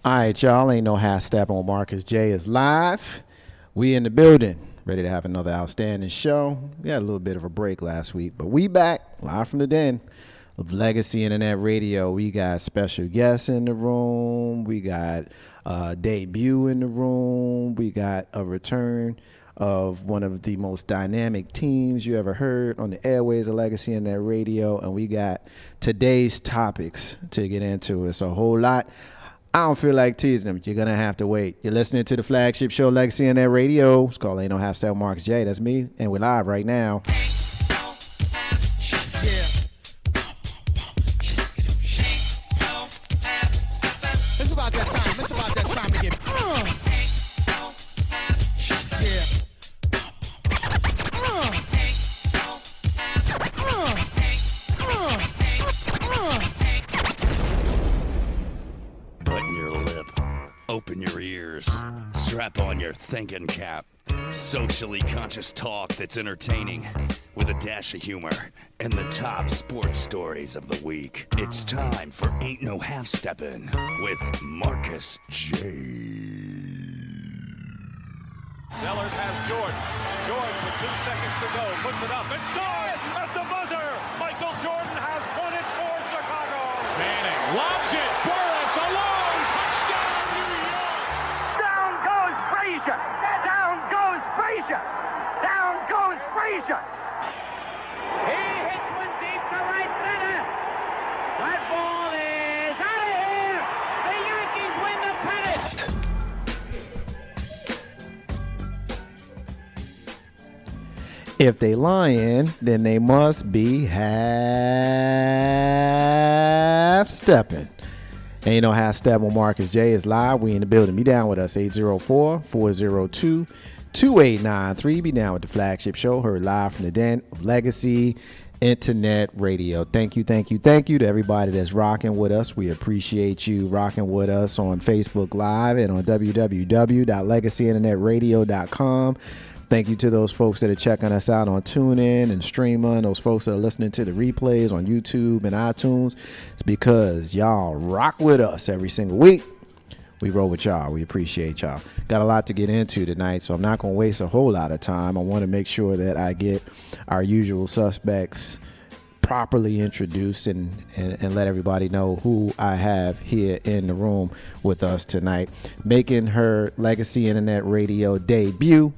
All right, y'all. Ain't no half step on Marcus J is live. We in the building, ready to have another outstanding show. We had a little bit of a break last week, but we back live from the den of Legacy Internet Radio. We got special guests in the room. We got a debut in the room. We got a return of one of the most dynamic teams you ever heard on the airways of Legacy Internet Radio, and we got today's topics to get into. It's a whole lot. I don't feel like teasing them. You're going to have to wait. You're listening to the flagship show, Legacy Internet Radio. It's called Ain't No Half Step Marcus J. That's me, and we're live right now. It's about that time. It's about that time to get. Button your lip, open your ears, strap on your thinking cap. Socially conscious talk that's entertaining with a dash of humor and the top sports stories of the week. It's time for Ain't No Half Steppin' with Marcus J. Sellers has Jordan. Jordan with 2 seconds to go. Puts it up and scores at the buzzer. Michael Jordan has won it for Chicago. Manning lobs it. Burris alone. Touchdown, New York. Down goes Frazier. Down goes Frazier. Down goes Frazier. He hits one deep to right center. That ball is out of here. The Yankees win the pennant. If they lying, then they must be half stepping. Ain't no half step on Marcus J is live. We in the building. Be down with us. 804-402-2893. Be down with the flagship show. Heard live from the den of Legacy Internet Radio. Thank you to everybody that's rocking with us. We appreciate you rocking with us on Facebook Live and on www.legacyinternetradio.com. Thank you to those folks that are checking us out on TuneIn and Streamer, and those folks that are listening to the replays on YouTube and iTunes. It's because y'all rock with us every single week. We roll with y'all. We appreciate y'all. Got a lot to get into tonight, so I'm not going to waste a whole lot of time. I want to make sure that I get our usual suspects properly introduced and let everybody know who I have here in the room with us tonight. Making her Legacy Internet Radio debut,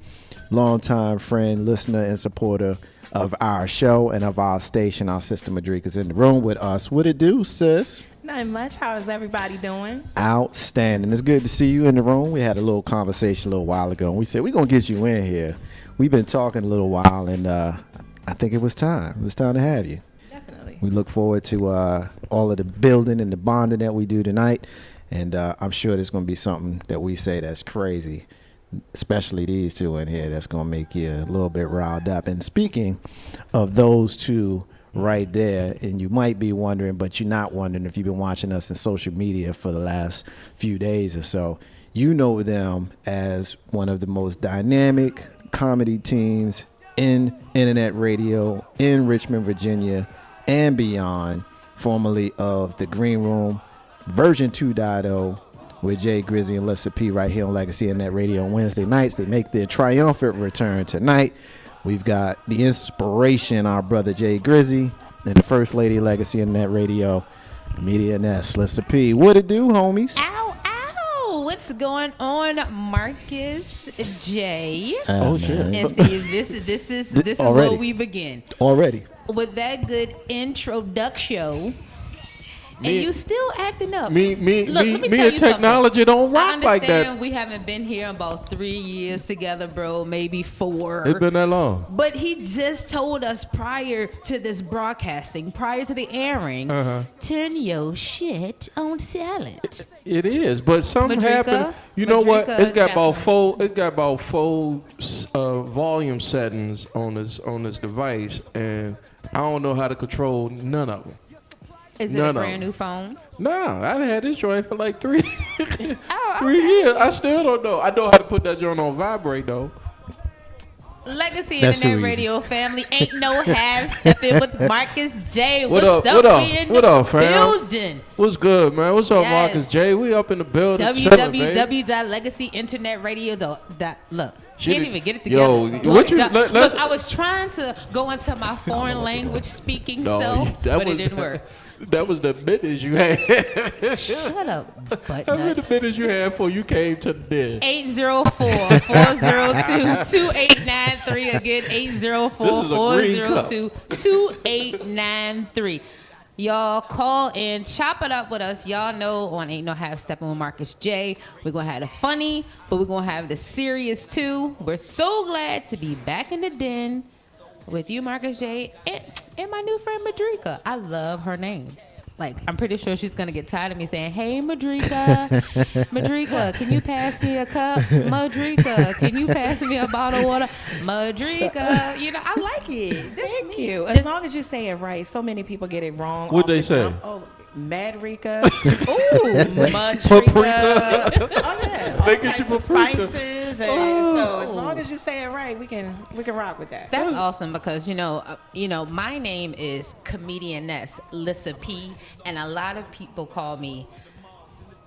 longtime friend, listener, and supporter of our show and of our station. Our sister Madrika's in the room with us. What it do, sis? Not much. How is everybody doing? Outstanding. It's good to see you in the room. We had a little conversation a little while ago, and we said we're going to get you in here. We've been talking a little while, and I think it was time. It was time to have you. Definitely. We look forward to all of the building and the bonding that we do tonight, and I'm sure there's going to be something that we say that's crazy, especially these two in here, that's going to make you a little bit riled up. And speaking of those two right there, and you might be wondering, but you're not wondering if you've been watching us in social media for the last few days or so, you know them as one of the most dynamic comedy teams in internet radio in Richmond, Virginia, and beyond, formerly of the Green Room, version 2.0, with Jay Grizzy and Lissa P right here on Legacy Internet Radio on Wednesday nights. They make their triumphant return tonight. We've got the inspiration, our brother Jay Grizzy, and the First Lady Legacy Internet Radio, Media Nest, Lissa P. What it do, homies? Ow, ow. What's going on, Marcus J? Oh, shit. And see, this is where we begin. Already. With that good introduction. And you still acting up. Me Look, let me and tell you technology something. don't rock like that. I understand we haven't been here about 3 years together, bro. Maybe 4. It's been that long. But he just told us prior to this broadcasting, prior to the airing, turn your shit on silent. It is, but something Madrika, happened. You know what? Madrika, It's got about definitely. four volume settings on this device, and I don't know how to control none of them. Is it a brand new phone? No, I've had this joint for like 3 Oh, 3 years. I still don't know. I know how to put that joint on vibrate though. Legacy That's too Internet easy. Radio family, ain't no half stepping with Marcus J. What What's up? up? What up? We in What the up, fam? building. What's good, man? What's up, Yes. Marcus J? We up in the building. chilling, baby. www.legacyinternetradio.com. Look, She can't did- even get it together. Yo, what you- Look, let's- I was trying to go into my foreign language speaking No, self, that but was, it didn't work. That was the minutes you had. Shut up, butt How many nut. minutes you had before you came to the den? 804-402-2893. Again, This is a green cup. 804-402-2893. Y'all call in, chop it up with us. Y'all know on Ain't No Half Stepping with Marcus J. We're going to have the funny, but we're going to have the serious too. We're so glad to be back in the den with you, Marcus J. And my new friend, Madrika. I love her name. Like, I'm pretty sure she's going to get tired of me saying, hey, Madrika. Madrika, can you pass me a cup? Madrika, can you pass me a bottle of water? Madrika. You know, I like it. Thank you. As long as you say it right. So many people get it wrong. What'd off they the say? jump. Oh, Madrika. Ooh, Madrika. Oh yeah. All They get you types of paprika. spices, and so as long as you say it right, we can rock with that. That's awesome because, you know, my name is comedianess Lissa P, and a lot of people call me,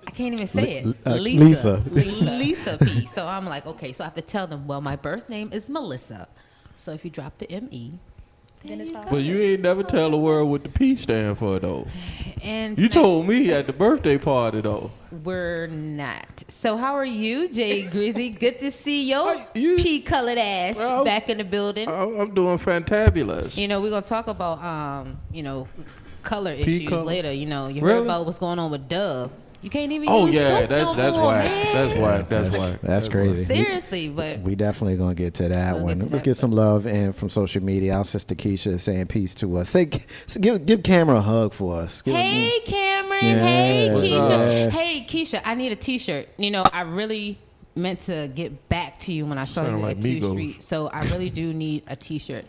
I can't even say it, Lisa. Lisa P. So I'm like, okay, so I have to tell them, well, my birth name is Melissa. So if you drop the M-E, then it's all But you ain't never tell the world what the P stand for, though. And You told me at the birthday party, though. we're not. So how are you, Jay Grizzy? Good to see your You- pea-colored ass Well, back in the building. I'm doing fantabulous. You know, we're going to talk about, color Pea issues color? later. You know, you Really? heard about what's going on with Dove. You can't even Oh use yeah, soap that's no more, whack. man. That's whack. That's whack. That's crazy. Seriously, but We definitely gonna get to that We'll one. get to Let's that. get some love in from social media. Our sister Keisha is saying peace to us. Give Camera a hug for us. hey, Cameron. Yeah. Hey, What's Keisha. up? Hey, Keisha. I need a T-shirt. You know, I really meant to get back to you when I saw Sound you like at 2 Migos. Street. So I really do need a T-shirt.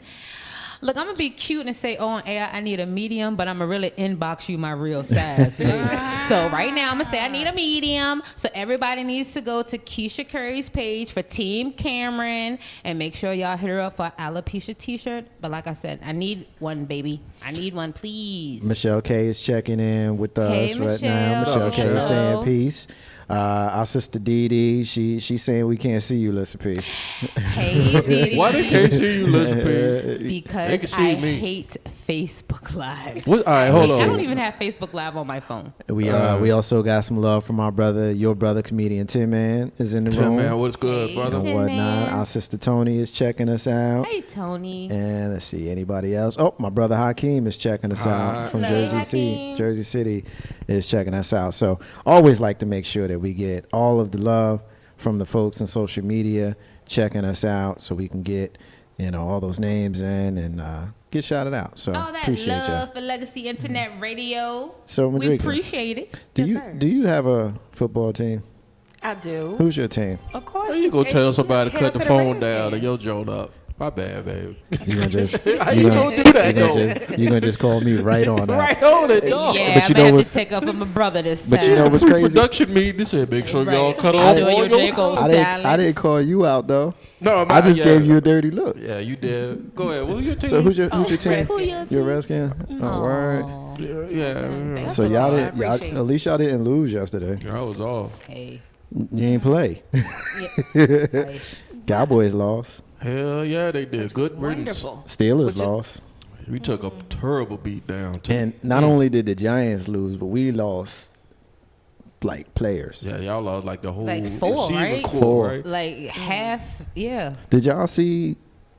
Look, I'm gonna be cute and say on air I need a medium, but I'm gonna really inbox you my real size. So right now I'm gonna say I need a medium. So everybody needs to go to Keisha Curry's page for Team Cameron and make sure y'all hit her up for alopecia T-shirt. But like I said, I need one, baby. I need one, please. Michelle K is checking in with Hey, us right now. Michelle. Michelle K is saying Hello. peace. Our sister Dee Dee, she's saying we can't see you, Lissa P. Hey, Didi. Why they can't see you, Listen P? They Because can see I me. hate Facebook Live. What? All right, hold I on. don't even have Facebook Live on my phone. We also got some love from our brother, your brother, comedian Tim Man is in the Tim, room. man, what's good, Hey, brother? and Tim whatnot. Man. Our sister Tony is checking us out. Hey, Tony. And let's see, anybody else? Oh, my brother Hakeem is checking us out from Hello, Jersey City. Hakeem. Jersey City is checking us out. So always like to make sure that we get all of the love from the folks in social media checking us out, so we can get all those names in and get shouted out. So All that appreciate love you. for Legacy Internet Radio. So We Madrika, appreciate it. do sir. you have a football team? I do. Who's your team? Of course. How you gonna it's tell H- somebody to Hair cut the to phone down Redskins. and your joint up? My bad, baby. You gonna just How you gonna do that, though? you gonna just call me right on that? Right on it, dog. Yeah, But I'm you know gonna have what's- to take up for my brother this But time. you know what's crazy? Production meeting. They said make sure y'all Right. cut Make off sure all your your drink goes stuff. I didn't call you out though. No, I just yeah. gave you a dirty look. Yeah, you did. Go ahead. Who's your team? So who's your team? Redskins. Who your You're a Redskin. Oh, word. Yeah. So y'all I didn't. appreciate it. At least y'all didn't lose yesterday. I was off. Hey. You ain't play. Yeah. Cowboys lost. Hell yeah, they did. Good riddance. Wonderful. Steelers lost. We took a terrible beat down. Too. And not only did the Giants lose, but we lost like players. Yeah, y'all lost like the whole Like four, receiver right? core, Four. right? Like half, yeah. Did y'all see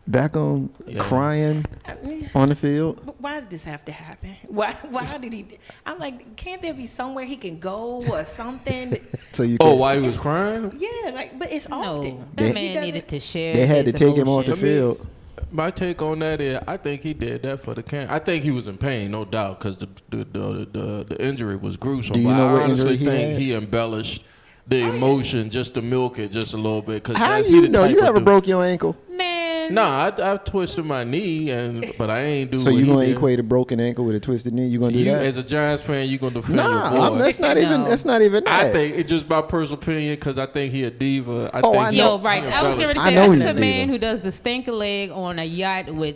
Beckham Yeah. crying I mean, on the field? but why did this have to happen? Why did he? I'm like, can't there be somewhere he can go or something? So you. Oh, could- why he was crying? Yeah, like, but it's No, often. They- that He man doesn't- needed to share. They had to his take him off the emotions. field. My take on that is, I think he did that for the camp. I think he was in pain, no doubt, because the injury was gruesome. Do you But know I what honestly injury he think had? he embellished the emotion just to milk it just a little bit. Cause How that's you he the know? type You of ever dude- broke your ankle? Man, then. Nah, I twisted my knee, but I ain't do. So what you he gonna did. equate a broken ankle with a twisted knee? You gonna do You, that? as a Giants fan, you gonna defend Nah, your boy. that's not even. No. That's not even that. I think it's just my personal opinion because I think he a diva. I Oh, think I he- know. Yo, right. I was going to I say know this he's is a a man diva. who does the stinker leg on a yacht with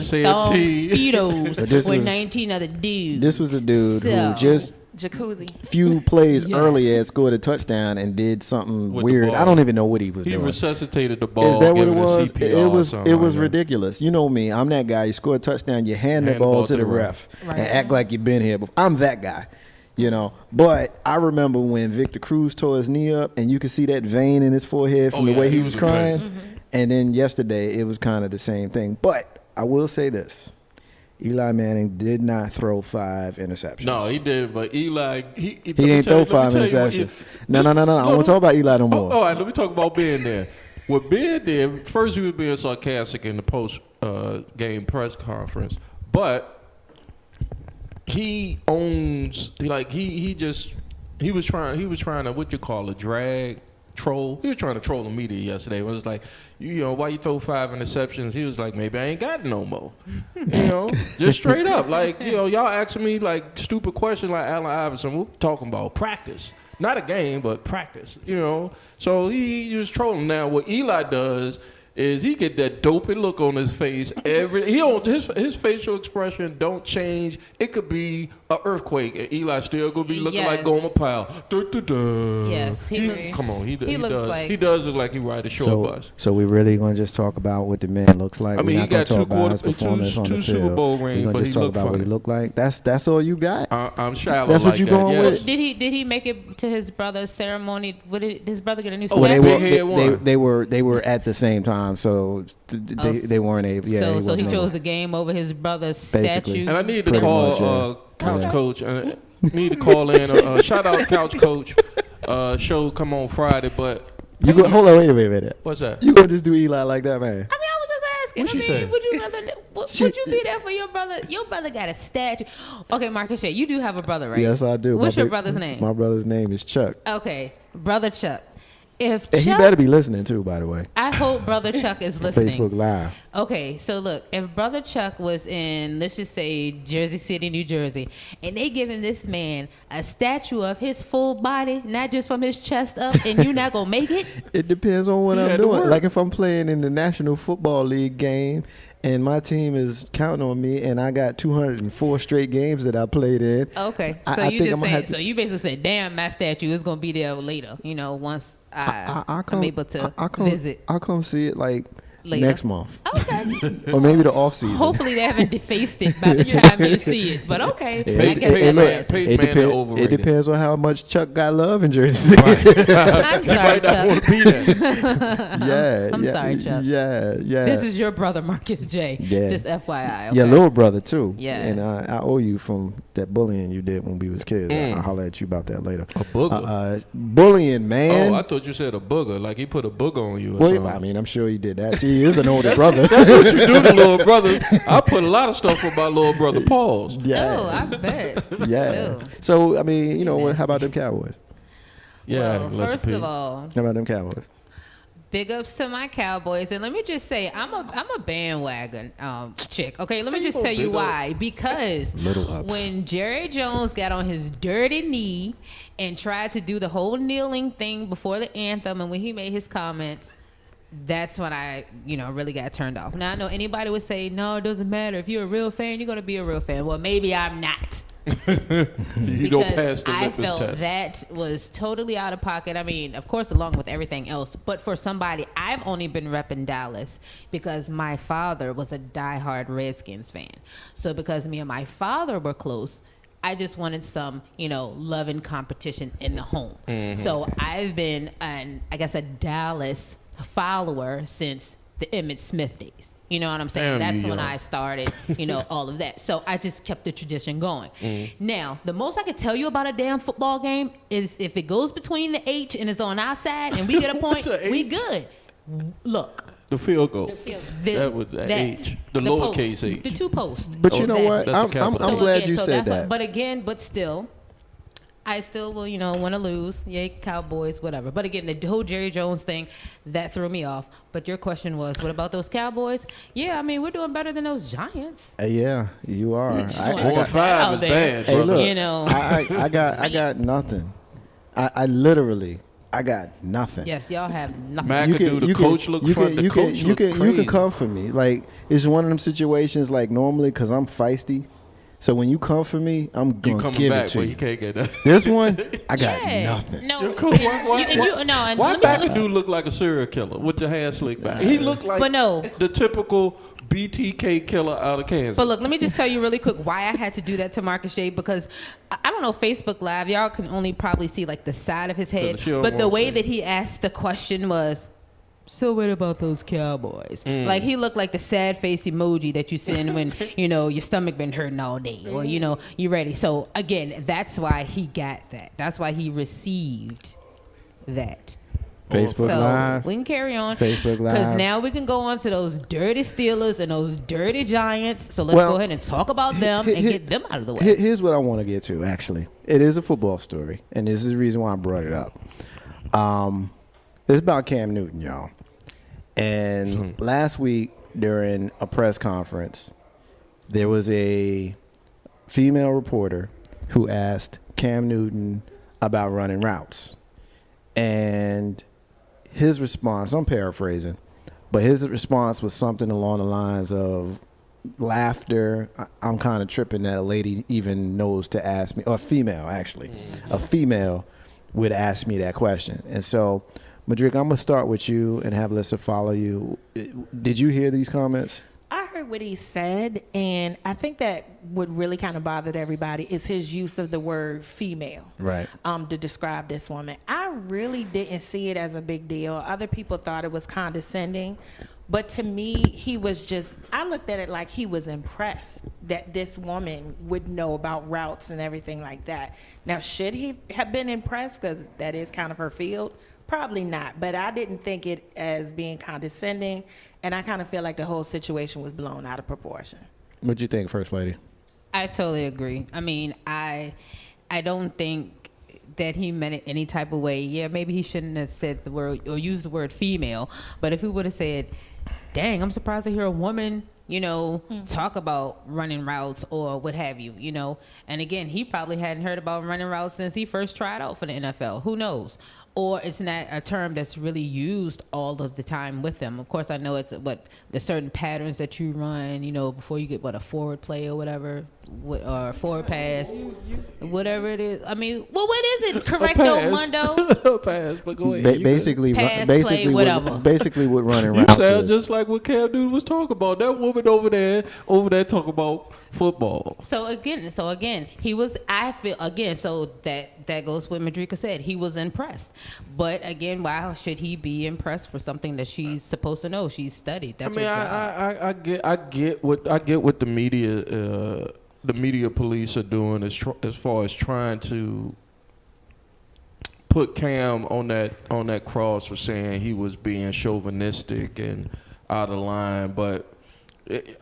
Said thong T. speedos But this with was- 19 other dudes. This was a dude So- who just Jacuzzi. few plays Yes. earlier had scored a touchdown and did something With the weird. ball. I don't even know what he was He doing. resuscitated the ball. Is that what it giving was? CPR It or was. something It was like that. ridiculous. You know me. I'm that guy. You score a touchdown, you hand the ball to the ref Right. and act like you've been here before. I'm that guy. You know, but I remember when Victor Cruz tore his knee up, and you could see that vein in his forehead from Oh, the yeah, way he he was was a crying. wreck. And then yesterday, it was kind of the same thing. But I will say this: Eli Manning did not throw 5 interceptions. No, he did, but Eli, he He didn't throw 5 interceptions. No. I won't talk about Eli no more. All right, let me talk about Ben there. What Ben did, first he was being sarcastic in the post game press conference, but he owns he was trying to what you call a drag troll. He was trying to troll the media yesterday. It was like, you know, why you throw 5 interceptions? He was like, maybe I ain't got no more. You know, just straight up. Like, you know, y'all asking me like stupid questions like Allen Iverson. We're talking about practice. Not a game, but practice, you know. So he was trolling. Now, what Eli does is he get that dopey look on his face. His facial expression don't change. It could be an earthquake, and Eli still gonna be looking like Yes. Gomer Pyle. Yes, he come on, he looks does. like- He does look like he ride a short bus. So we really gonna just talk about what the man looks like. I mean, We're he not gonna got talk two about his quarter- two- performance on two the Super field. Bowl We're rings, gonna but just he talk look about what funny. he looked like. That's all you got. I'm shallow. That's what like you that, going yes. with? Did he make it to his brother's ceremony? Did his brother get a new Oh, Well, statue? big head one. they were at the same time, so they weren't able. Yeah, so he wasn't chose able. the game over his brother's Basically. statue. And I need to Pretty call much, yeah. Couch Yeah. Coach. Need to call in. Shout out Couch Coach. Show come on Friday, but You go, hold on, wait a minute. what's that? You gonna just do Eli like that, man? I mean, I was just asking. What'd she say? Would you rather? Would you be there for your brother? Your brother got a statue. Okay, Marcus Shea, you do have a brother, right? Yes, I do. What's My your big- brother's name? My brother's name is Chuck. Okay, brother Chuck. If And he Chuck, better be listening too, by the way. I hope brother Chuck is listening. Facebook Live. Okay, so look, if brother Chuck was in, let's just say, Jersey City, New Jersey, and they giving this man a statue of his full body, not just from his chest up, and you not gonna make it? It depends on what He I'm had to doing. work. Like if I'm playing in the National Football League game and my team is counting on me and I got 204 straight games that I played in. Okay, I so you think just I'm gonna saying, have to- so you basically said, damn, my statue is gonna be there later, you know, once I'll come, I'm able to I'll come, visit. I'll come see it like Later. next month. Okay. Or maybe the off season. Hopefully they haven't defaced it by the time you see it. But okay. It, I guess Peyton- that Peyton- passes. Peyton- it, Manning depend, it overrated. depends on how much Chuck got love in Jersey City. I'm sorry, might not want Chuck. to be there. Yeah, I'm yeah, sorry, Chuck. Yeah. This is your brother, Marcus J. Yeah. Just FYI. Okay? Your little brother too. Yeah. And I owe you from that bullying you did when we was kids. I'll holler at you about that later. A booger. Bullying, man. Oh, I thought you said a booger. Like he put a booger on you or Well, something. I mean, I'm sure he did that. He is an older brother. That's what you do to little brother. I put a lot of stuff on my little brother. Pause. Yeah. Oh, I bet. Yeah. Ew. So I mean, you know, how about them Cowboys? Yeah. Well, let's first repeat. of all, How about them Cowboys? big ups to my Cowboys, and let me just say, I'm a bandwagon chick. Okay, let me just tell you big why. Because Little ups. when Jerry Jones got on his dirty knee and tried to do the whole kneeling thing before the anthem, and when he made his comments, that's when I, really got turned off. Now I know anybody would say, no, it doesn't matter. If you're a real fan, you're gonna be a real fan. Well, maybe I'm not. You don't pass the I litmus felt test. that was totally out of pocket. I mean, of course, along with everything else. But for somebody, I've only been repping Dallas because my father was a diehard Redskins fan. So because me and my father were close, I just wanted some, love and competition in the home. Mm-hmm. So I've been, a Dallas follower since the Emmitt Smith days. You know what I'm saying? Damn, That's you when young. I started, all of that. So I just kept the tradition going. Mm-hmm. Now, the most I could tell you about a damn football game is if it goes between the H and it's on our side and we get a point, What's a we H? good. Look. The field goal. The, That was the that, H. The lowercase post, H. The two posts. But you know what? That's a I'm capital. glad again, you said that's that. but still, I still will, want to lose. Yay, Cowboys, whatever. But again, the whole Jerry Jones thing, that threw me off. But your question was, what about those Cowboys? Yeah, I mean, we're doing better than those Giants. Yeah, you are. Just I wanna got, put that out 4-5 is there. bad, hey, brother. look, I got nothing. I literally, I got nothing. Yes, y'all have nothing. McAdoo, the coach look fun. The coach look crazy. You can come for me. Like, it's one of them situations, like, normally, because I'm feisty. So when you come for me, I'm going to give back, it to but you. you can't get that. This one, I got nothing. No, You're cool. Why McAdoo look like a serial killer with the hair slicked back? He looked like the typical BTK killer out of Kansas. But look, let me just tell you really quick why I had to do that to Marcus Shea, because I don't know, Facebook Live, y'all can only probably see like the side of his head, but the way that he asked the question was, so what about those Cowboys? Like, he looked like the sad face emoji that you send when, your stomach been hurting all day or, you ready. So, again, that's why he got that. That's why he received that. Facebook Live. We can carry on. Facebook Live. Because now we can go on to those dirty Steelers and those dirty Giants. So let's go ahead and talk about them and get them out of the way. Here's what I want to get to, actually. It is a football story, and this is the reason why I brought it up. It's about Cam Newton, y'all. And last week during a press conference, there was a female reporter who asked Cam Newton about running routes. And his response, I'm paraphrasing, but his response was something along the lines of laughter. I'm kind of tripping that a lady even knows to ask me, or a female, actually. A female would ask me that question. And so, Madrick, I'm going to start with you and have Lissa follow you. Did you hear these comments? I heard what he said, and I think that what really kind of bothered everybody is his use of the word female. Right. To describe this woman. I really didn't see it as a big deal. Other people thought it was condescending. But to me, I looked at it like he was impressed that this woman would know about routes and everything like that. Now, should he have been impressed, because that is kind of her field? Probably not, but I didn't think it as being condescending, and I kind of feel like the whole situation was blown out of proportion. What'd you think, First Lady? I totally agree. I mean, I don't think that he meant it any type of way. Yeah, maybe he shouldn't have said the word or used the word female, but if he would have said, dang, I'm surprised to hear a woman, talk about running routes or what have you, And again, he probably hadn't heard about running routes since he first tried out for the NFL. Who knows? Or it's not a term that's really used all of the time with them. Of course, I know it's the certain patterns that you run, before you get a forward play or whatever, or a forward pass, whatever it is. I mean, what is it? Correcto, Mundo? Pass, but go ahead. Basically, whatever. Basically, what running You routes sound is. just like what Cam Newton was talking about. That woman over there talking about football. So again, he was. I feel again. So that goes what Madrika said. He was impressed, but again, why should he be impressed for something that she's supposed to know? She's studied. That's I mean, I get what the media police are doing as far as trying to put Cam on that cross for saying he was being chauvinistic and out of line, but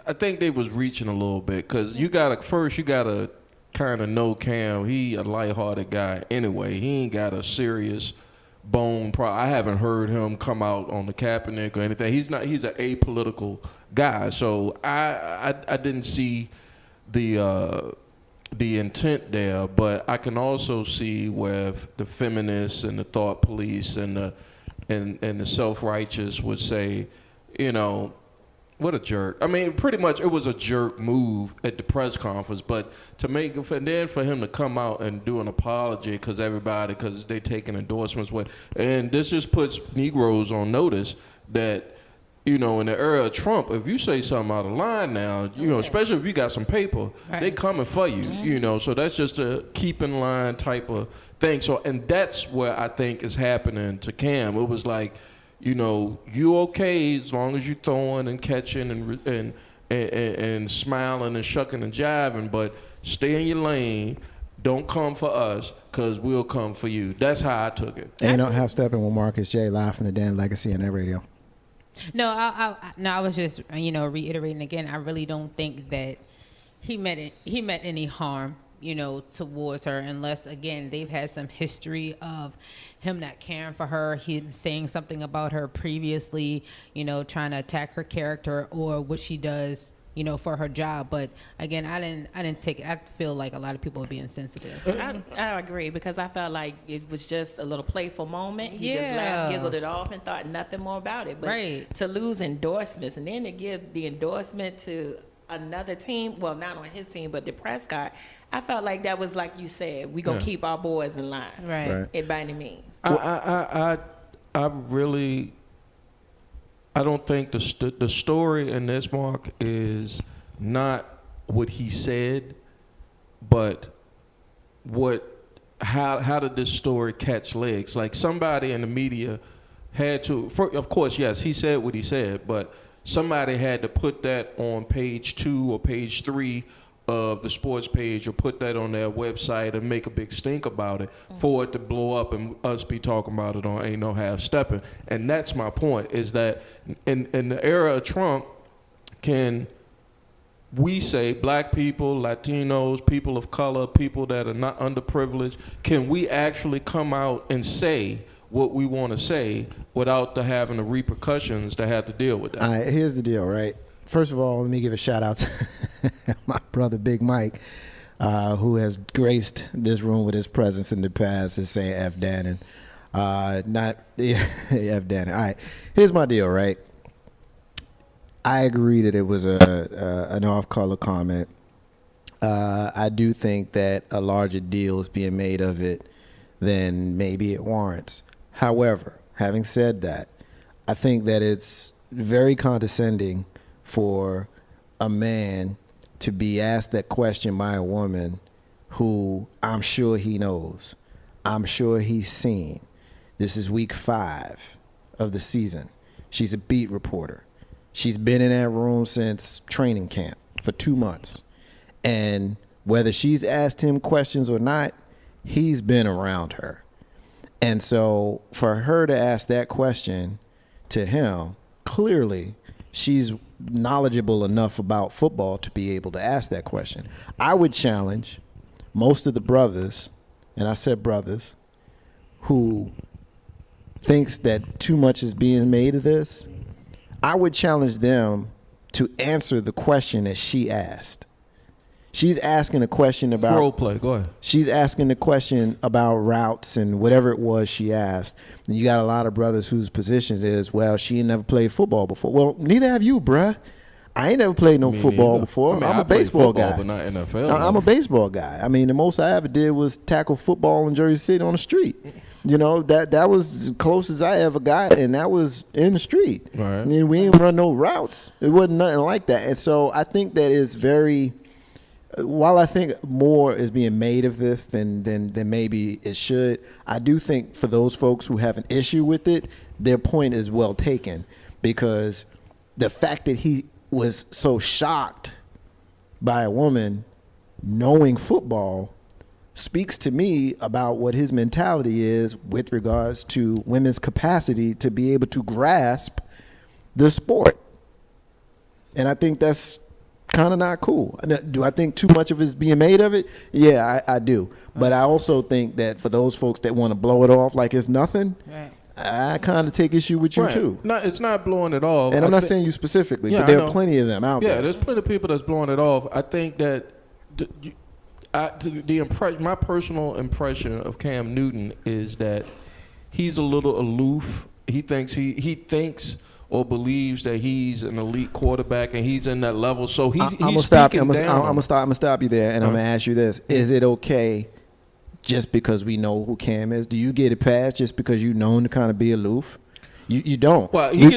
I think they was reaching a little bit, because you gotta kind of know Cam. He a lighthearted guy anyway. He ain't got a serious bone problem. I haven't heard him come out on the Kaepernick or anything. He's an apolitical guy. So I didn't see the intent there, but I can also see where the feminists and the thought police and the self-righteous would say, what a jerk. I mean, pretty much it was a jerk move at the press conference, but and then for him to come out and do an apology because they taking endorsements with, and this just puts Negroes on notice that, in the era of Trump, if you say something out of line now, especially if you got some paper, they coming for you, so that's just a keep in line type of thing. So, and that's where I think is happening to Cam. It was like, you okay as long as you throwing and catching and smiling and shucking and jiving, but stay in your lane. Don't come for us, because we'll come for you. That's how I took it. Ain't no half stepping with Marcus J. live from the Dan Legacy and Radio. No, I was just reiterating again. I really don't think that he meant any harm towards her, unless again they've had some history of him not caring for her, him saying something about her previously, trying to attack her character or what she does, for her job. But again, I didn't take it. I feel like a lot of people are being sensitive. I agree, because I felt like it was just a little playful moment. He just laughed, giggled it off, and thought nothing more about it. But to lose endorsements and then to give the endorsement to another team, well, not on his team, but the Prescott, I felt like that was, like you said, we gonna keep our boys in line, right? It by any means. I don't think the story in this, Mark, is not what he said, but how did this story catch legs? Like, somebody in the media had to, of course, yes, he said what he said, but somebody had to put that on page 2 or page 3 of the sports page, or put that on their website and make a big stink about it for it to blow up and us be talking about it on Ain't No Half Stepping. And that's my point, is that in the era of Trump, can we say, black people, Latinos, people of color, people that are not underprivileged, can we actually come out and say what we want to say without having the repercussions to have to deal with that? All right, here's the deal, right? First of all, let me give a shout out to my brother Big Mike, who has graced this room with his presence in the past, is saying F. Dannon. Not F. Dannon. All right, here's my deal, right? I agree that it was an off-color comment. I do think that a larger deal is being made of it than maybe it warrants. However, having said that, I think that it's very condescending for a man to be asked that question by a woman who I'm sure he knows, I'm sure he's seen. This is week 5 of the season. She's a beat reporter. She's been in that room since training camp for 2 months. And whether she's asked him questions or not, he's been around her. And so for her to ask that question to him, clearly she's knowledgeable enough about football to be able to ask that question. I would challenge most of the brothers, and I said brothers, who thinks that too much is being made of this. I would challenge them to answer the question that she asked. She's asking a question about role play. Go ahead. She's asking the question about routes and whatever it was she asked. And you got a lot of brothers whose positions is, well, she ain't never played football before. Well, neither have you, bruh. I ain't never played no football before. I'm a baseball guy. But not NFL. I'm a baseball guy. I mean, the most I ever did was tackle football in Jersey City on the street. That was as close as I ever got, and that was in the street. Right. I mean, we didn't run no routes. It wasn't nothing like that. And so I think that is very. While I think more is being made of this than maybe it should, I do think for those folks who have an issue with it, their point is well taken, because the fact that he was so shocked by a woman knowing football speaks to me about what his mentality is with regards to women's capacity to be able to grasp the sport. And I think that's kind of not cool. Do I think too much of it is being made of it? Yeah, I do. But I also think that for those folks that want to blow it off like it's nothing, right, I kind of take issue with you too. No, it's not blowing it off. And I'm not saying you specifically, but there are plenty of them out there. Yeah, there's plenty of people that's blowing it off. I think that my personal impression of Cam Newton is that he's a little aloof. He thinks or believes that he's an elite quarterback and he's in that level. So he's I'm gonna stop you there, and I'm gonna ask you this: is it okay just because we know who Cam is? Do you get a pass just because you known to kind of be aloof? You don't. Well, he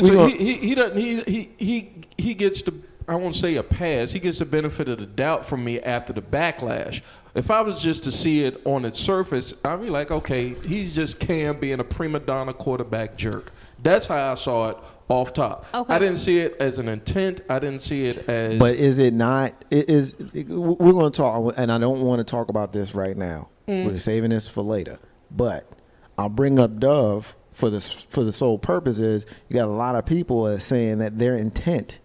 gets the, I won't say a pass. He gets the benefit of the doubt from me after the backlash. If I was just to see it on its surface, I'd be like, okay, he's just Cam being a prima donna quarterback jerk. That's how I saw it off top. Okay. I didn't see it as an intent. I didn't see it as. But is it not? We're going to talk, and I don't want to talk about this right now. We're saving this for later. But I'll bring up Dove for the sole purpose is you got a lot of people saying that their intent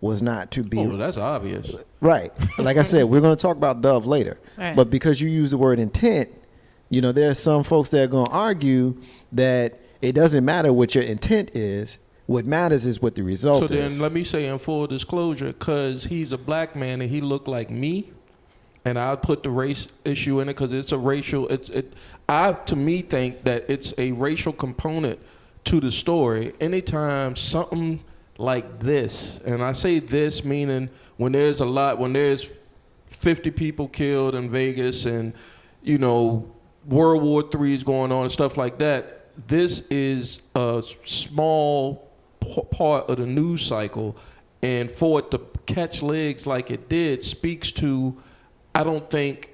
was not to be Oh, that's obvious. right. Like I said, we're going to talk about Dove later. Right. But because you use the word intent, you know, there are some folks that are going to argue that it doesn't matter what your intent is. What matters is what the result So is. then let me say in full disclosure, because he's a black man and he looked like me, and I'll put the race issue in it because it's a racial, I, to me, think that it's a racial component to the story. Anytime something like this, and I say this meaning when there's 50 people killed in Vegas and, you know, World War III is going on and stuff like that, this is a small part of the news cycle, and for it to catch legs like it did speaks to, I don't think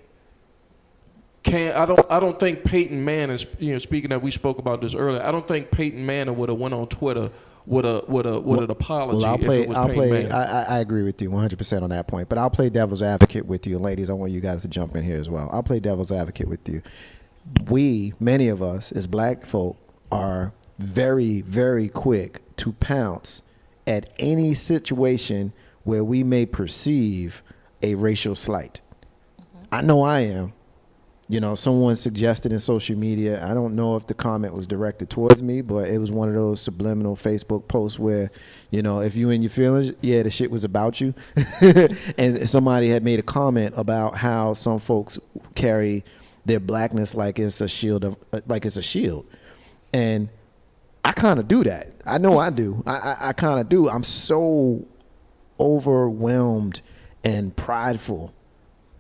Peyton Manning, you know, speaking that we spoke about this earlier, I don't think Peyton Manning would have went on Twitter with an apology if it was Peyton Manning. I agree with you 100% on that point, but I'll play devil's advocate with you. And ladies, I want you guys to jump in here as well. I'll play devil's advocate with you. Many of us as black folk are very, very quick to pounce at any situation where we may perceive a racial slight. I know I am. You know, someone suggested in social media, I don't know if the comment was directed towards me, but it was one of those subliminal Facebook posts where, you know, if you in your feelings, yeah, the shit was about you. And somebody had made a comment about how some folks carry their blackness like it's a shield. And I kind of do that. I know I do. I kind of do. I'm so overwhelmed and prideful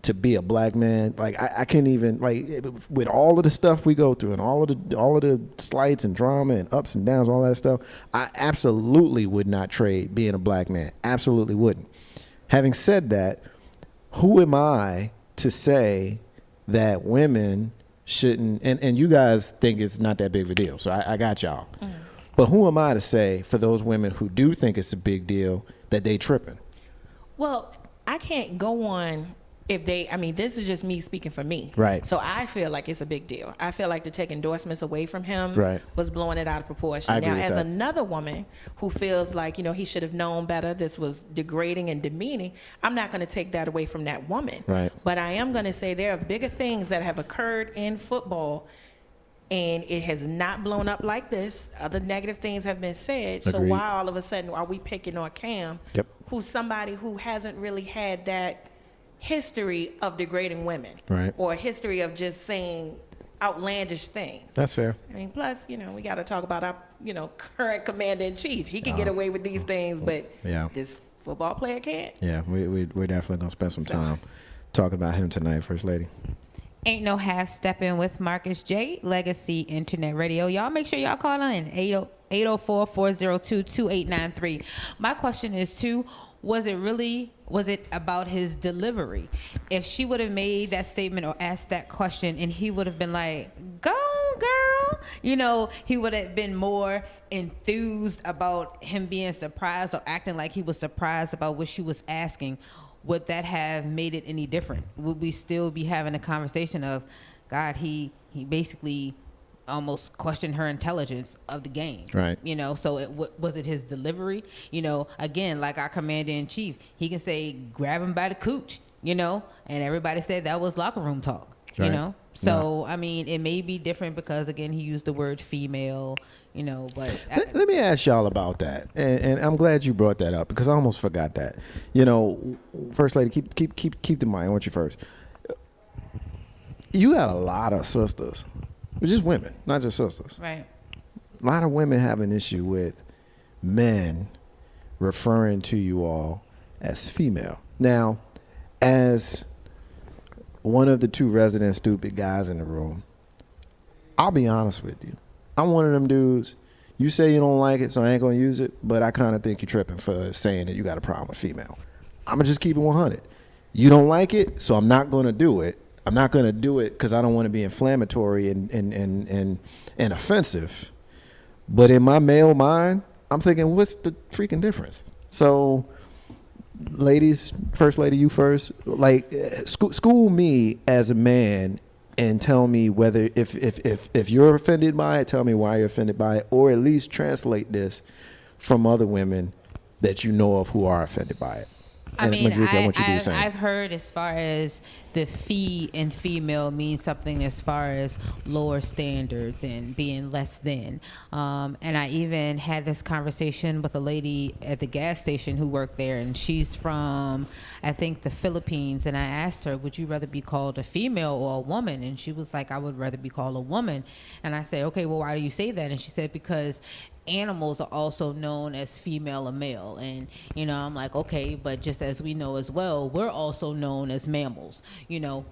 to be a black man. Like I can't even, like, with all of the stuff we go through and all of the slights and drama and ups and downs, all that stuff, I absolutely would not trade being a black man. Absolutely wouldn't. Having said that, who am I to say that women shouldn't, and you guys think it's not that big of a deal, so I got y'all. But who am I to say for those women who do think it's a big deal that they tripping? Well, I can't go on if they, I mean, this is just me speaking for me. Right. So I feel like it's a big deal. I feel like to take endorsements away from him Right. was blowing it out of proportion. I agree Now, with as that. another woman who feels like, you know, he should have known better, this was degrading and demeaning, I'm not going to take that away from that woman. Right. But I am going to say there are bigger things that have occurred in football, and it has not blown up like this. Other negative things have been said. So Agreed. why all of a sudden are we picking on Cam, Yep. who's somebody who hasn't really had that history of degrading women, Right. or a history of just saying outlandish things? That's fair. I mean, plus, you know, we got to talk about our, you know, current commander in chief. He can get away with these things, but Yeah. this football player can't. Yeah, we're definitely going to spend some time talking about him tonight, First Lady. Ain't no half stepping with Marcus J, Legacy Internet Radio. Y'all make sure y'all call in 804-402-2893. My question is too, was it about his delivery? If she would have made that statement or asked that question and he would have been like, go girl, you know, he would have been more enthused about him being surprised or acting like he was surprised about what she was asking. Would that have made it any different? Would we still be having a conversation of, God, he basically almost questioned her intelligence of the game. Right. You know, so was it his delivery? You know, again, like our commander-in-chief, he can say, grab him by the cooch, you know, and everybody said that was locker room talk, Right. you know? So, I mean, it may be different because, again, he used the word female, you know, but... Let me ask y'all about that, and I'm glad you brought that up because I almost forgot that. You know, First Lady, keep in mind. I want you first. You got a lot of sisters, just women, not just sisters. Right. A lot of women have an issue with men referring to you all as female. Now, as one of the two resident stupid guys in the room, I'll be honest with you. I'm one of them dudes. You say you don't like it, so I ain't gonna use it, but I kind of think you're tripping for saying that you got a problem with female. I'm gonna just keep it 100. You don't like it, so I'm not gonna do it. I'm not gonna do it because I don't want to be inflammatory and offensive. But in my male mind, I'm thinking, what's the freaking difference? So, ladies, First Lady, you first. Like, school me as a man and tell me whether if you're offended by it, tell me why you're offended by it, or at least translate this from other women that you know of who are offended by it. I mean, Madrika, what you do saying? I've heard as far as the fee in female means something as far as lower standards and being less than. And I even had this conversation with a lady at the gas station who worked there, and she's from, I think, the Philippines. And I asked her, would you rather be called a female or a woman? And she was like, I would rather be called a woman. And I said, okay, well, why do you say that? And she said, because animals are also known as female or male. And, I'm like, okay, but just as we know as well, we're also known as mammals,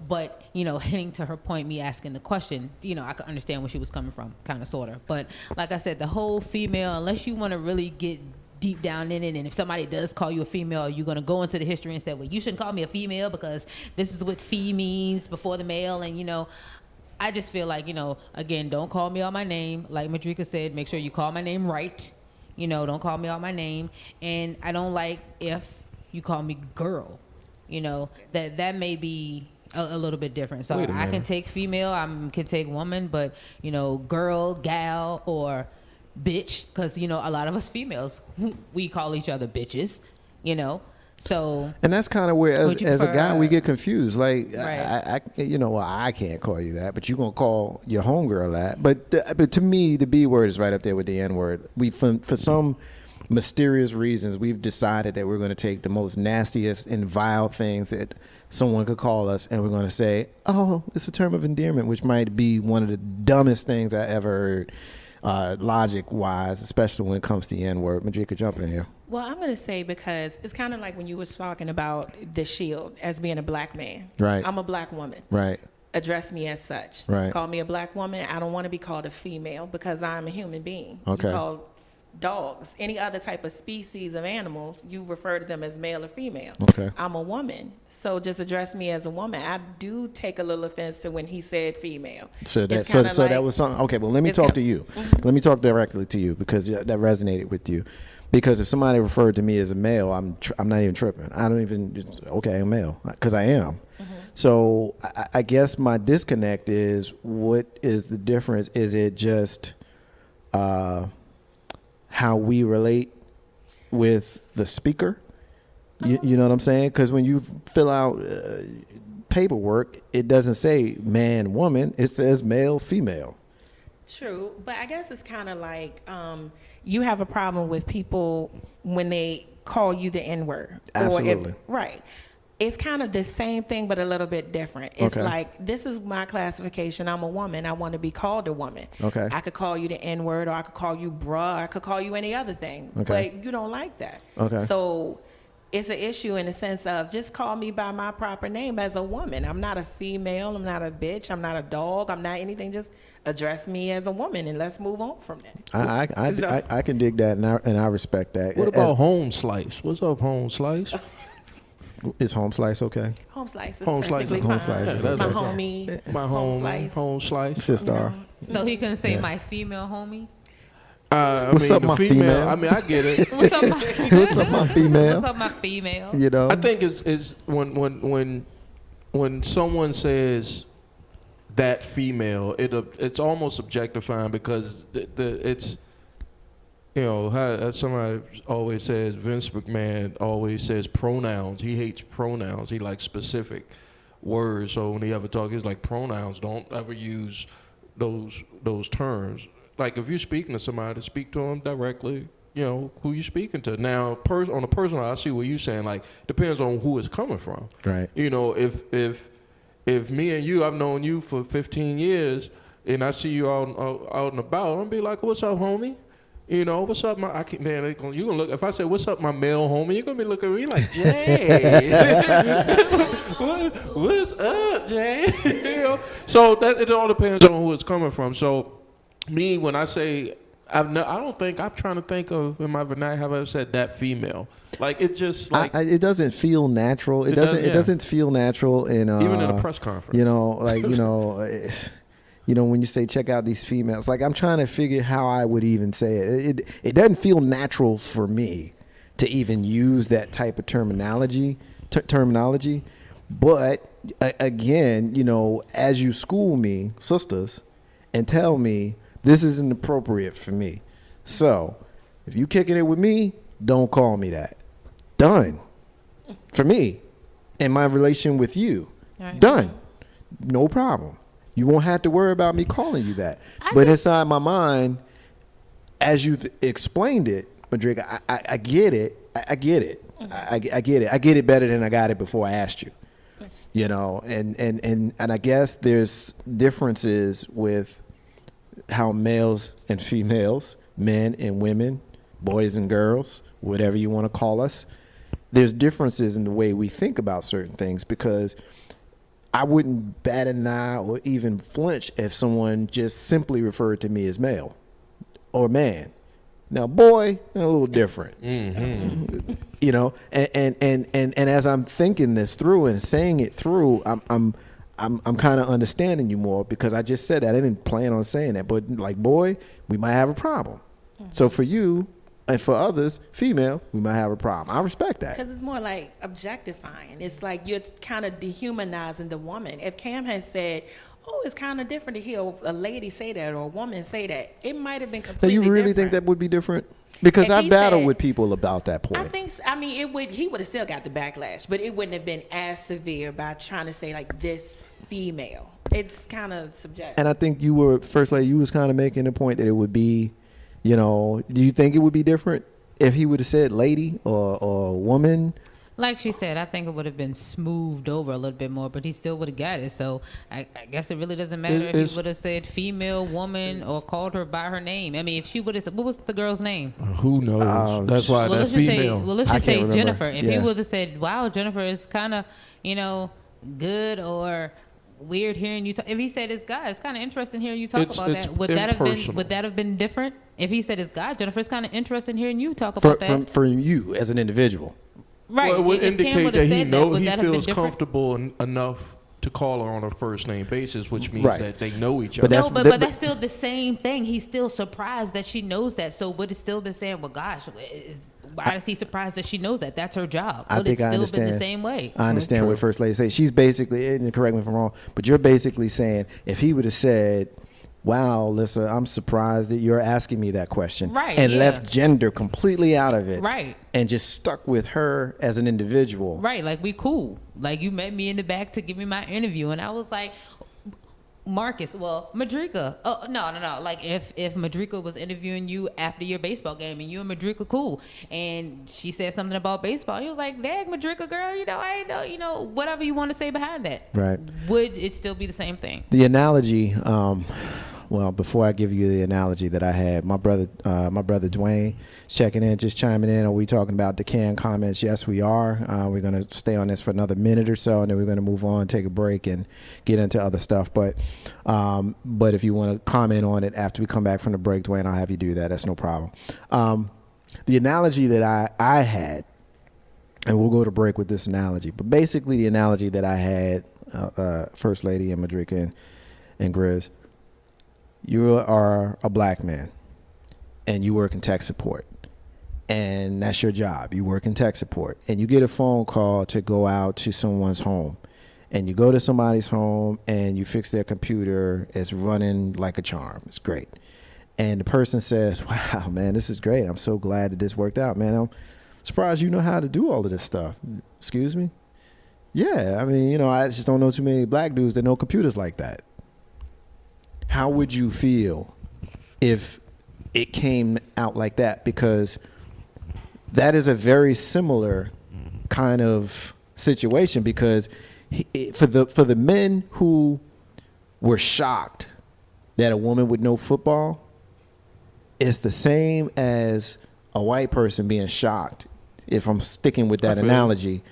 but, hitting to her point, me asking the question, I could understand where she was coming from, kind of, sort of. But like I said, the whole female, unless you want to really get deep down in it, and if somebody does call you a female, you're going to go into the history and say, well, you shouldn't call me a female because this is what fee means before the male. And, I just feel like, again, don't call me out my name. Like Madrika said, make sure you call my name right. Don't call me out my name. And I don't like if you call me girl. That may be a little bit different. So I can take female, I can take woman, but, girl, gal, or bitch, because, a lot of us females, we call each other bitches, So, and that's kind of where, as a guy, we get confused. Like, right. I can't call you that, but you're gonna call your homegirl that. But to me, the B word is right up there with the N word. For some mysterious reasons, we've decided that we're going to take the most nastiest and vile things that someone could call us, and we're going to say, "Oh, it's a term of endearment," which might be one of the dumbest things I ever heard, logic-wise, especially when it comes to the N word. Madrika, jump in here. Well, I'm going to say, because it's kind of like when you was talking about the shield as being a black man. Right. I'm a black woman. Right. Address me as such. Right. Call me a black woman. I don't want to be called a female because I'm a human being. Okay. You call dogs, any other type of species of animals, you refer to them as male or female. Okay. I'm a woman. So just address me as a woman. I do take a little offense to when he said female. So that was something. Okay, well, let me talk to you. Let me talk directly to you, because that resonated with you. Because if somebody referred to me as a male, I'm not even tripping. I don't even, okay, I'm male, because I am. Mm-hmm. So I guess my disconnect is, what is the difference? Is it just how we relate with the speaker? You know what I'm saying? Because when you fill out paperwork, it doesn't say man, woman. It says male, female. True, but I guess it's kind of like you have a problem with people when they call you the N-word. Absolutely. Right. It's kind of the same thing, but a little bit different. It's like, this is my classification. I'm a woman. I want to be called a woman. Okay. I could call you the N-word, or I could call you bruh. I could call you any other thing. Okay. But you don't like that. Okay. So it's an issue in the sense of, just call me by my proper name as a woman. I'm not a female. I'm not a bitch. I'm not a dog. I'm not anything. Just address me as a woman, and let's move on from that. I can dig that, and I respect that. What about home slice? What's up, home slice? Is home slice okay? Home slice is Home slice. perfectly Home fine. slice is My okay. homie. My home slice. Sister. So he couldn't say my female homie? What's up, my female? I mean, I get it. What's up, my What's up, my female? What's up, my female? You know? I think it's when someone says that female, it's almost objectifying, because it's, how somebody always says, Vince McMahon always says pronouns. He hates pronouns. He likes specific words. So when he ever talks, he's like, pronouns, don't ever use those terms. Like, if you're speaking to somebody, speak to them directly, who you speaking to. Now, on a personal, I see what you're saying. Like, depends on who it's coming from. Right. If me and you, I've known you for 15 years, and I see you out and about, I'm gonna be like, what's up, homie? What's up, my? You're gonna look. If I say, what's up, my male homie, you're gonna be looking at me like, Jay, what's up, Jay? So that it all depends on who it's coming from. So, me, when I say, I'm trying to think of in my vernacular, have I ever said that female? Like, it just like it doesn't feel natural. It doesn't feel natural in even in a press conference. When you say check out these females, like, I'm trying to figure how I would even say it. It doesn't feel natural for me to even use that type of terminology. But again, as you school me, sisters, and tell me this isn't appropriate for me. So if you kicking it with me, don't call me that. Done. For me, and my relation with you, Right. done. No problem. You won't have to worry about me calling you that. But inside my mind, as you explained it, Madriga, I get it. I get it. I get it. I get it better than I got it before I asked you. You know, and I guess there's differences with how males and females, men and women, boys and girls, whatever you want to call us, there's differences in the way we think about certain things, because I wouldn't bat an eye or even flinch if someone just simply referred to me as male or man. Now, boy, a little different. Mm-hmm. You know, and as I'm thinking this through and saying it through, I'm kind of understanding you more, because I just said that. I didn't plan on saying that, but like, boy, we might have a problem. Mm-hmm. So for you and for others, female, we might have a problem. I respect that. Because it's more like objectifying. It's like you're kind of dehumanizing the woman. If Cam had said, oh, it's kind of different to hear a lady say that or a woman say that, it might have been completely different. Now, you really think that would be different? Because I battle with people about that point. I think, I mean, he would have still got the backlash, but it wouldn't have been as severe by trying to say like this female. It's kind of subjective. And I think you were, First Lady, you was kind of making the point that it would be, you know, do you think it would be different if he would have said lady or woman? Like she said, I think it would have been smoothed over a little bit more, but he still would have got it. So I guess it really doesn't matter if he would have said female, woman, or called her by her name. I mean, if she would have said, what was the girl's name? Who knows? That's why that female. Let's just say Jennifer. If he would have said, wow, Jennifer is kind of, you know, good or weird hearing you talk. If he said it's God, it's kind of interesting hearing you talk about that. Would that have been different? If he said it's God, Jennifer, it's kind of interesting hearing you talk about that. For you as an individual. Right. Well, it would indicate that he feels comfortable comfortable enough to call her on a first name basis, which means that they know each But other. But that's still the same thing. He's still surprised that she knows that. So would it still been saying, well, gosh, why is he surprised that she knows that? That's her job. I Would think it I still understand. been the same way? I understand what First Lady says. She's basically, and correct me if I'm wrong, but you're basically saying if he would have said, wow, Alyssa, I'm surprised that you're asking me that question. Right, and yeah. left gender completely out of it. Right. And just stuck with her as an individual. Right, like we cool. Like you met me in the back to give me my interview, and I was like, Madriga. Oh, no. Like if Madriga was interviewing you after your baseball game and you and Madriga cool, and she said something about baseball, you was like, dang, Madriga girl, you know, I ain't know, you know, whatever you want to say behind that. Right. Would it still be the same thing? The analogy, well, before I give you the analogy that I had, my brother Dwayne checking in, just chiming in. Are we talking about the canned comments? Yes, we are. We're going to stay on this for another minute or so, and then we're going to move on, take a break, and get into other stuff. But if you want to comment on it after we come back from the break, Dwayne, I'll have you do that. That's no problem. The analogy that I had, and we'll go to break with this analogy, but basically the analogy that I had, First Lady and Madriga and Grizz, you are a black man and you work in tech support, and that's your job. You work in tech support, and you get a phone call to go out to someone's home, and you go to somebody's home and you fix their computer. It's running like a charm. It's great. And the person says, wow, man, this is great. I'm so glad that this worked out, man. I'm surprised you know how to do all of this stuff. Excuse me? Yeah, I mean, you know, I just don't know too many black dudes that know computers like that. How would you feel if it came out like that? Because that is a very similar kind of situation, because for the men who were shocked that a woman would know football, it's the same as a white person being shocked, if I'm sticking with that analogy,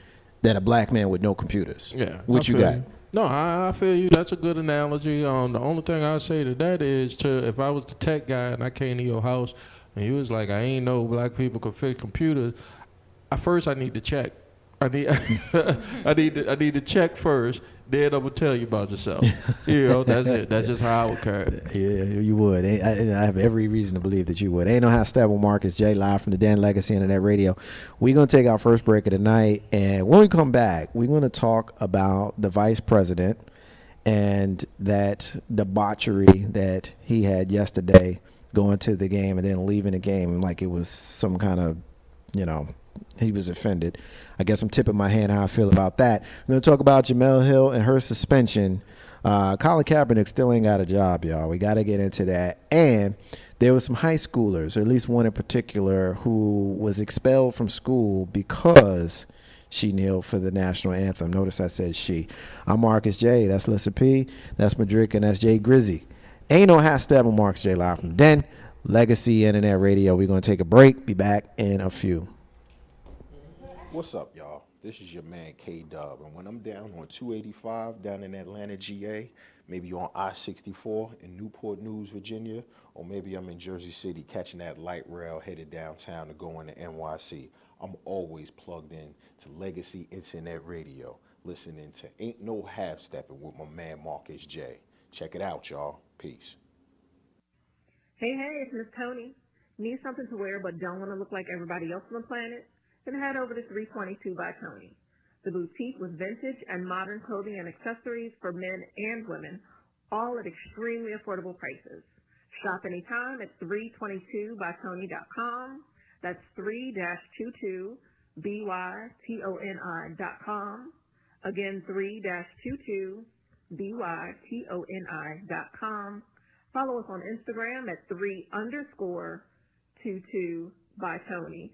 that a black man would know computers. Yeah. What you got? No, I feel you. That's a good analogy. The only thing I say to that is, if I was the tech guy and I came to your house and you was like, I ain't know black people could fix computers, first I need to check. I need to check first. Then I'm gonna tell you about yourself. You know, that's it. That's just how I would carry it. Yeah, you would. I have every reason to believe that you would. Ain't no how step with Marcus J, live from the Dan Legacy Internet Radio. We're gonna take our first break of the night, and when we come back, we're gonna talk about the vice president and that debauchery that he had yesterday, going to the game and then leaving the game like it was some kind of he was offended. I guess I'm tipping my hand how I feel about that. We're going to talk about Jemele Hill and her suspension. Colin Kaepernick still ain't got a job, y'all. We got to get into that. And there were some high schoolers, or at least one in particular, who was expelled from school because she kneeled for the national anthem. Notice I said she. I'm Marcus J. That's Lissa P. That's Madrick, and that's Jay Grizzy. Ain't no half step on Marcus J. Live from the Den. Legacy Internet Radio. We're going to take a break. Be back in a few. What's up, y'all? This is your man K-Dub, and when I'm down on 285 down in Atlanta, GA, maybe on I-64 in Newport News, Virginia, or maybe I'm in Jersey City catching that light rail headed downtown to go into NYC, I'm always plugged in to Legacy Internet Radio, listening to Ain't No Half Stepping with my man Marcus J. Check it out, y'all. Peace. Hey, it's Miss Tony. Need something to wear but don't want to look like everybody else on the planet? Then head over to 322 by Tony, the boutique with vintage and modern clothing and accessories for men and women, all at extremely affordable prices. Shop anytime at 322bytony.com. That's 3-22bytoni.com. Again, 3-22bytoni.com. Follow us on Instagram at 3_22bytony.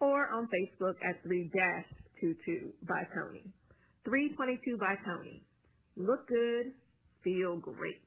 Or on Facebook at 3-22 by Tony. 322 by Tony. Look good, feel great.